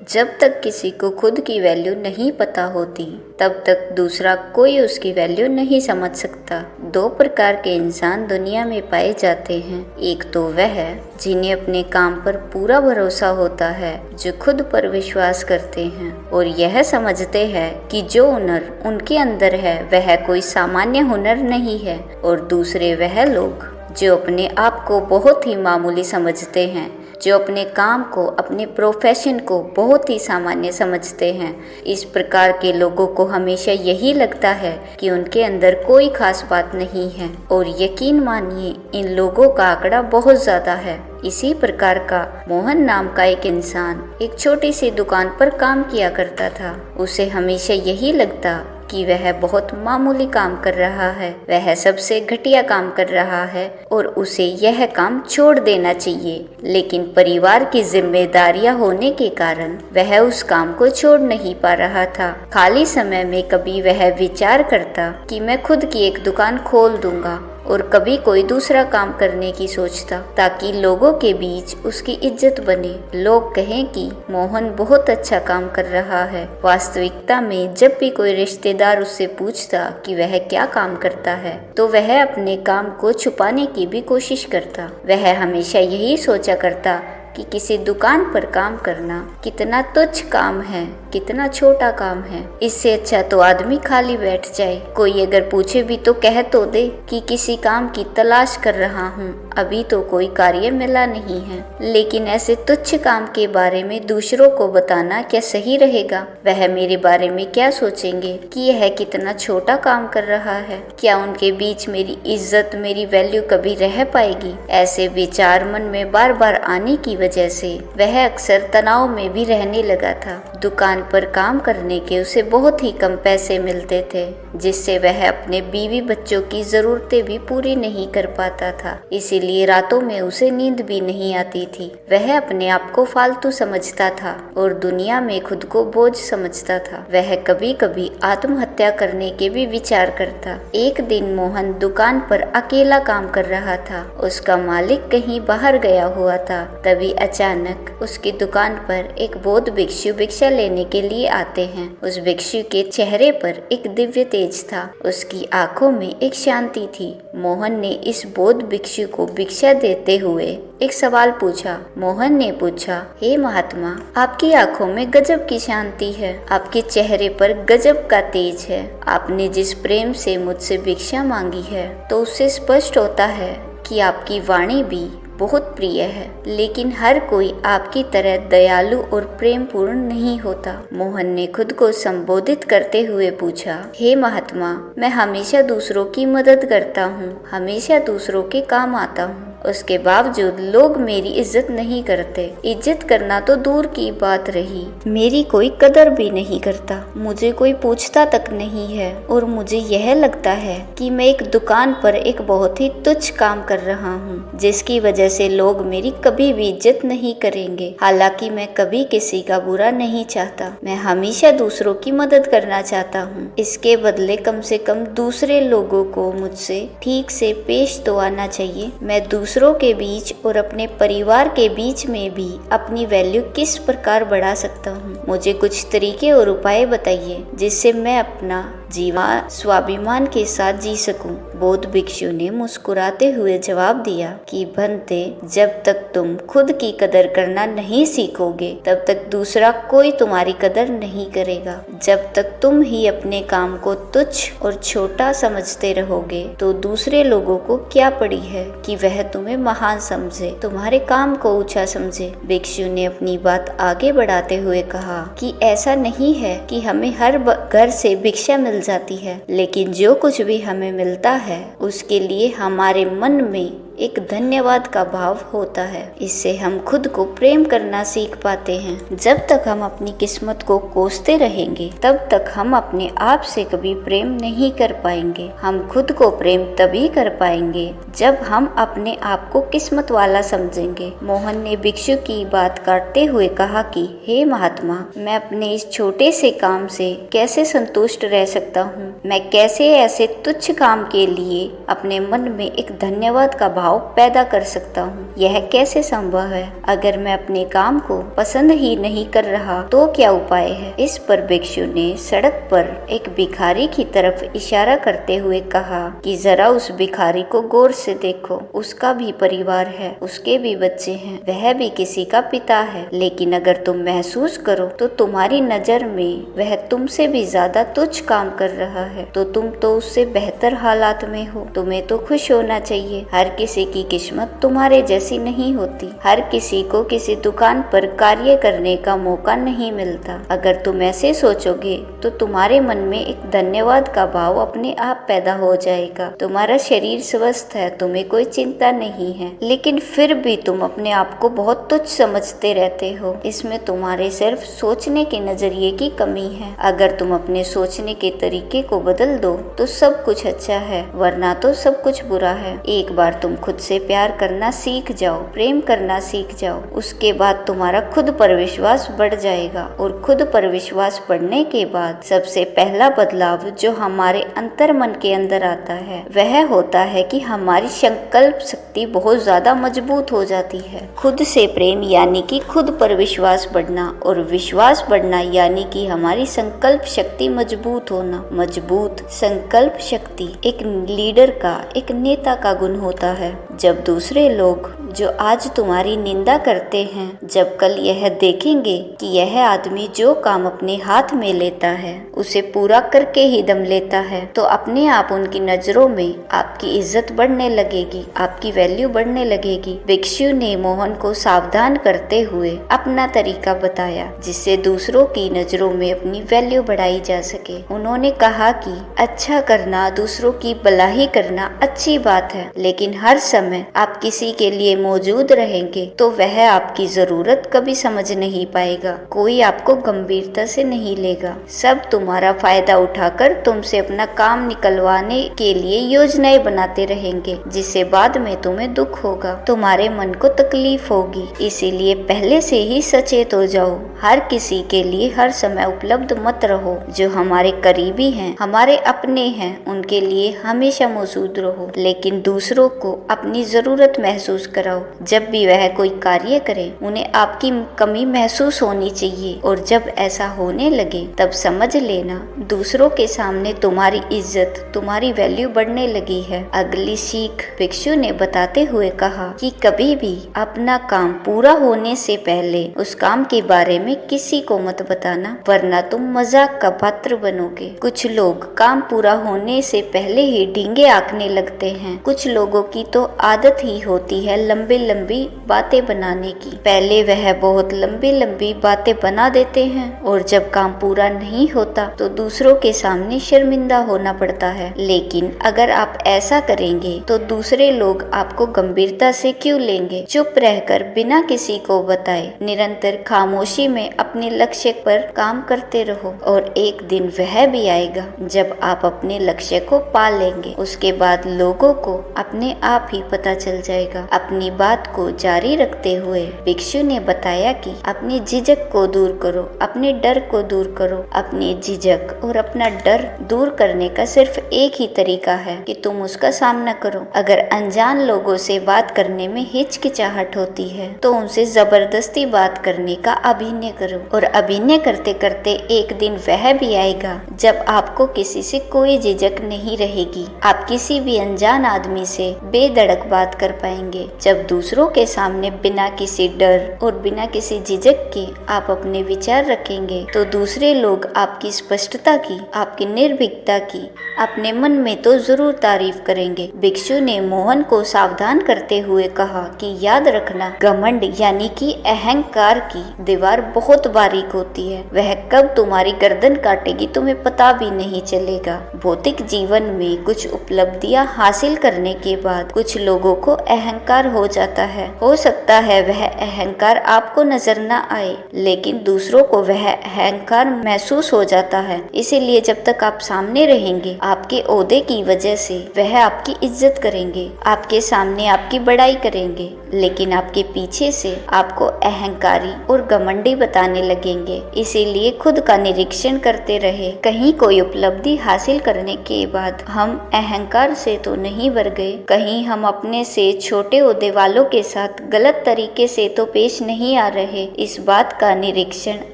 जब तक किसी को खुद की वैल्यू नहीं पता होती तब तक दूसरा कोई उसकी वैल्यू नहीं समझ सकता। दो प्रकार के इंसान दुनिया में पाए जाते हैं। एक तो वह है जिन्हें अपने काम पर पूरा भरोसा होता है, जो खुद पर विश्वास करते हैं और यह समझते हैं कि जो हुनर उनके अंदर है वह कोई सामान्य हुनर नहीं है। और दूसरे वह लोग जो अपने आप को बहुत ही मामूली समझते हैं, जो अपने काम को, अपने प्रोफेशन को बहुत ही सामान्य समझते हैं। इस प्रकार के लोगों को हमेशा यही लगता है कि उनके अंदर कोई खास बात नहीं है और यकीन मानिए इन लोगों का आंकड़ा बहुत ज़्यादा है। इसी प्रकार का मोहन नाम का एक इंसान एक छोटी सी दुकान पर काम किया करता था। उसे हमेशा यही लगता कि वह बहुत मामूली काम कर रहा है, वह सबसे घटिया काम कर रहा है और उसे यह काम छोड़ देना चाहिए। लेकिन परिवार की जिम्मेदारियां होने के कारण वह उस काम को छोड़ नहीं पा रहा था। खाली समय में कभी वह विचार करता कि मैं खुद की एक दुकान खोल दूंगा और कभी कोई दूसरा काम करने की सोचता ताकि लोगों के बीच उसकी इज्जत बने, लोग कहें कि मोहन बहुत अच्छा काम कर रहा है। वास्तविकता में जब भी कोई रिश्तेदार उससे पूछता कि वह क्या काम करता है तो वह अपने काम को छुपाने की भी कोशिश करता। वह हमेशा यही सोचा करता कि किसी दुकान पर काम करना कितना तुच्छ काम है, कितना छोटा काम है। इससे अच्छा तो आदमी खाली बैठ जाए, कोई अगर पूछे भी तो कह तो दे कि किसी काम की तलाश कर रहा हूँ, अभी तो कोई कार्य मिला नहीं है। लेकिन ऐसे तुच्छ काम के बारे में दूसरों को बताना क्या सही रहेगा? वह मेरे बारे में क्या सोचेंगे कि यह कितना छोटा काम कर रहा है? क्या उनके बीच मेरी इज्जत, मेरी वैल्यू कभी रह पाएगी? ऐसे विचार मन में बार बार आने की वजह से वह अक्सर तनाव में भी रहने लगा था। दुकान पर काम करने के उसे बहुत ही कम पैसे मिलते थे, जिससे वह अपने बीवी बच्चों की जरूरतें भी पूरी नहीं कर पाता था। इसीलिए रातों में उसे नींद भी नहीं आती थी। वह अपने आप को फालतू समझता था और दुनिया में खुद को बोझ समझता था। वह कभी कभी आत्महत्या करने के भी विचार करता। एक दिन मोहन दुकान पर अकेला काम कर रहा था। उसका मालिक कहीं बाहर गया हुआ था। तभी अचानक उसकी दुकान पर एक बौद्ध भिक्षु भिक्षा लेने के लिए आते हैं। उस भिक्षु के चेहरे पर एक दिव्य तेज था, उसकी आंखों में एक शांति थी। मोहन ने इस बौद्ध भिक्षु को भिक्षा देते हुए एक सवाल पूछा। मोहन ने पूछा, हे महात्मा, आपकी आंखों में गजब की शांति है, आपके चेहरे पर गजब का तेज है। आपने जिस प्रेम से मुझसे भिक्षा मांगी है तो उससे स्पष्ट होता है कि आपकी वाणी भी बहुत प्रिय है, लेकिन हर कोई आपकी तरह दयालु और प्रेम पूर्ण नहीं होता। मोहन ने खुद को संबोधित करते हुए पूछा, हे महात्मा, मैं हमेशा दूसरों की मदद करता हूँ, हमेशा दूसरों के काम आता हूँ, उसके बावजूद लोग मेरी इज्जत नहीं करते। इज्जत करना तो दूर की बात रही, मेरी कोई कदर भी नहीं करता, मुझे कोई पूछता तक नहीं है और मुझे यह लगता है कि मैं एक दुकान पर एक बहुत ही तुच्छ काम कर रहा हूँ, जिसकी वजह से लोग मेरी कभी भी इज्जत नहीं करेंगे। हालांकि मैं कभी किसी का बुरा नहीं चाहता, मैं हमेशा दूसरों की मदद करना चाहता हूँ। इसके बदले कम से कम दूसरे लोगों को मुझसे ठीक से पेश तो आना चाहिए। मैं दूसरों के बीच और अपने परिवार के बीच में भी अपनी वैल्यू किस प्रकार बढ़ा सकता हूँ? मुझे कुछ तरीके और उपाय बताइए जिससे मैं अपना जीवन स्वाभिमान के साथ जी सकूं। बौद्ध भिक्षु ने मुस्कुराते हुए जवाब दिया कि भंते, जब तक तुम खुद की कदर करना नहीं सीखोगे तब तक दूसरा कोई तुम्हारी कदर नहीं करेगा। जब तक तुम ही अपने काम को तुच्छ और छोटा समझते रहोगे तो दूसरे लोगों को क्या पड़ी है कि वह तुम्हें महान समझे, तुम्हारे काम को ऊंचा समझे। भिक्षु ने अपनी बात आगे बढ़ाते हुए कहा कि ऐसा नहीं है कि हमें हर घर से भिक्षा मिल जाती है, लेकिन जो कुछ भी हमें मिलता है उसके लिए हमारे मन में एक धन्यवाद का भाव होता है। इससे हम खुद को प्रेम करना सीख पाते हैं। जब तक हम अपनी किस्मत को कोसते रहेंगे तब तक हम अपने आप से कभी प्रेम नहीं कर पाएंगे। हम खुद को प्रेम तभी कर पाएंगे जब हम अपने आप को किस्मत वाला समझेंगे। मोहन ने भिक्षु की बात काटते हुए कहा कि हे महात्मा, मैं अपने इस छोटे से काम से कैसे संतुष्ट रह सकता हूँ? मैं कैसे ऐसे तुच्छ काम के लिए अपने मन में एक धन्यवाद का भाव भाव पैदा कर सकता हूँ। यह कैसे संभव है? अगर मैं अपने काम को पसंद ही नहीं कर रहा तो क्या उपाय है? इस पर भिक्षु ने सड़क पर एक भिखारी की तरफ इशारा करते हुए कहा कि जरा उस भिखारी को गौर से देखो, उसका भी परिवार है, उसके भी बच्चे हैं, वह भी किसी का पिता है, लेकिन अगर तुम महसूस करो तो तुम्हारी नजर में वह तुमसे भी ज्यादा तुच्छ काम कर रहा है, तो तुम तो उससे बेहतर हालात में हो। तुम्हें तो खुश होना चाहिए। हर किसी की किस्मत तुम्हारे जैसी नहीं होती। हर किसी को किसी दुकान पर कार्य करने का मौका नहीं मिलता। अगर तुम ऐसे सोचोगे तो तुम्हारे मन में एक धन्यवाद का भाव अपने आप पैदा हो जाएगा। तुम्हारा शरीर स्वस्थ है, तुम्हें कोई चिंता नहीं है, लेकिन फिर भी तुम अपने आप को बहुत तुच्छ समझते रहते हो। इसमें तुम्हारे सिर्फ सोचने के नजरिए की कमी है। अगर तुम अपने सोचने के तरीके को बदल दो तो सब कुछ अच्छा है, वरना तो सब कुछ बुरा है। एक बार तुम खुद से प्यार करना सीख जाओ, प्रेम करना सीख जाओ, उसके बाद तुम्हारा खुद पर विश्वास बढ़ जाएगा। और खुद पर विश्वास बढ़ने के बाद सबसे पहला बदलाव जो हमारे अंतर मन के अंदर आता है वह होता है कि हमारी संकल्प शक्ति बहुत ज्यादा मजबूत हो जाती है। खुद से प्रेम यानी कि खुद पर विश्वास बढ़ना, और विश्वास बढ़ना यानी कि हमारी संकल्प शक्ति मजबूत होना। मजबूत संकल्प शक्ति एक लीडर का, एक नेता का गुण होता है। जब दूसरे लोग जो आज तुम्हारी निंदा करते हैं, जब कल यह देखेंगे कि यह आदमी जो काम अपने हाथ में लेता है उसे पूरा करके ही दम लेता है, तो अपने आप उनकी नजरों में आपकी इज्जत बढ़ने लगेगी, आपकी वैल्यू बढ़ने लगेगी। भिक्षु ने मोहन को सावधान करते हुए अपना तरीका बताया जिससे दूसरों की नजरों में अपनी वैल्यू बढ़ाई जा सके। उन्होंने कहा कि अच्छा करना, दूसरों की भलाई करना अच्छी बात है, लेकिन हर समय आप किसी के लिए मौजूद रहेंगे तो वह आपकी जरूरत कभी समझ नहीं पाएगा। कोई आपको गंभीरता से नहीं लेगा। सब तुम्हारा फायदा उठाकर तुमसे अपना काम निकलवाने के लिए योजनाएं बनाते रहेंगे, जिससे बाद में तुम्हें दुख होगा, तुम्हारे मन को तकलीफ होगी। इसीलिए पहले से ही सचेत हो जाओ। हर किसी के लिए हर समय उपलब्ध मत रहो। जो हमारे करीबी हैं, हमारे अपने हैं, उनके लिए हमेशा मौजूद रहो, लेकिन दूसरों को अपनी जरूरत महसूस कराओ। जब भी वह कोई कार्य करे उन्हें आपकी कमी महसूस होनी चाहिए, और जब ऐसा होने लगे तब समझ लेना दूसरों के सामने तुम्हारी इज्जत, तुम्हारी वैल्यू बढ़ने लगी है। अगली सीख भिक्षु ने बताते हुए कहा कि कभी भी अपना काम पूरा होने से पहले उस काम के बारे में किसी को मत बताना, वरना तुम मजाक का पात्र बनोगे। कुछ लोग काम पूरा होने से पहले ही ढींगे आंकने लगते हैं। कुछ लोगों की तो आदत ही होती है लंबी लंबी बातें बनाने की। पहले वह बहुत लंबी लंबी बातें बना देते हैं, और जब काम पूरा नहीं होता तो दूसरों के सामने शर्मिंदा होना पड़ता है। लेकिन अगर आप ऐसा करेंगे तो दूसरे लोग आपको गंभीरता से क्यों लेंगे? चुप रहकर बिना किसी को बताए निरंतर खामोशी में अपने लक्ष्य पर काम करते रहो, और एक दिन वह भी आएगा जब आप अपने लक्ष्य को पा लेंगे। उसके बाद लोगों को अपने आप ही पता चल जाएगा। अपनी बात को जारी रखते हुए भिक्षु ने बताया कि अपनी झिझक को दूर करो, अपने डर को दूर करो। अपनी झिझक और अपना डर दूर करने का सिर्फ एक ही तरीका है कि तुम उसका सामना करो। अगर अनजान लोगों से बात करने में हिचकिचाहट होती है तो उनसे जबरदस्ती बात करने का अभिनय करो, और अभिनय करते करते एक दिन वह भी आएगा जब आपको किसी से कोई झिझक नहीं रहेगी। आप किसी भी अनजान आदमी से बेधड़क बात कर पाएंगे। जब दूसरों के सामने बिना किसी डर और बिना किसी झिझक के आप अपने विचार रखेंगे तो दूसरे लोग आपकी स्पष्टता की, आपकी निर्भीकता की अपने मन में तो जरूर तारीफ करेंगे। भिक्षु ने मोहन को सावधान करते हुए कहा कि याद रखना, घमंड यानी कि अहंकार की दीवार बहुत बारीक होती है। वह कब तुम्हारी गर्दन काटेगी तुम्हें पता भी नहीं चलेगा। भौतिक जीवन में कुछ उपलब्धियां हासिल करने के बाद कुछ लोगों को अहंकार हो जाता है। हो सकता है वह अहंकार आपको नजर न आए, लेकिन दूसरों को वह अहंकार महसूस हो जाता है। इसीलिए जब तक आप सामने रहेंगे, आपके ओहदे की वजह से वह आपकी इज्जत करेंगे, आपके सामने आपकी बड़ाई करेंगे, लेकिन आपके पीछे से आपको अहंकारी और घमंडी बताने लगेंगे। इसीलिए खुद का निरीक्षण करते रहे। कहीं कोई उपलब्धि हासिल करने के बाद हम अहंकार से तो नहीं भर गए, कहीं हम अपने से छोटे ओहदे वालों के साथ गलत तरीके से तो पेश नहीं आ रहे। इस बात का निरीक्षण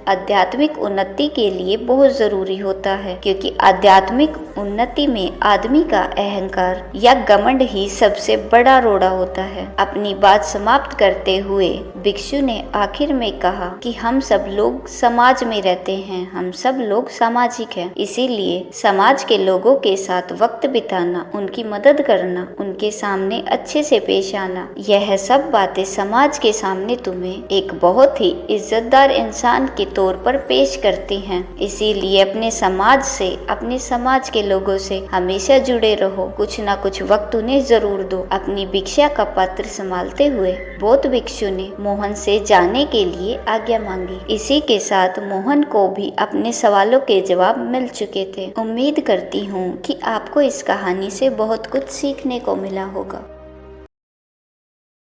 आध्यात्मिक उन्नति के लिए बहुत जरूरी होता है, क्योंकि आध्यात्मिक उन्नति में आदमी का अहंकार या घमंड ही सबसे बड़ा रोड़ा होता है। अपनी बात समाप्त करते हुए भिक्षु ने आखिर में कहा कि हम सब लोग समाज में रहते हैं, हम सब लोग सामाजिक हैं, इसीलिए समाज के लोगों के साथ वक्त बिताना, उनकी मदद करना, उनके सामने अच्छे से पेश आना, यह सब बातें समाज के सामने तुम्हें एक बहुत ही इज्जतदार इंसान के तौर पर पेश करती हैं। इसीलिए अपने समाज से, अपने समाज के लोगों से हमेशा जुड़े रहो, कुछ ना कुछ वक्त उन्हें जरूर दो। अपनी भिक्षा का पात्र संभालते हुए बौद्ध भिक्षु ने मोहन से जाने के लिए आज्ञा मांगी। इसी के साथ मोहन को भी अपने सवालों के जवाब मिल चुके थे। उम्मीद करती हूँ कि आपको इस कहानी से बहुत कुछ सीखने को मिला होगा।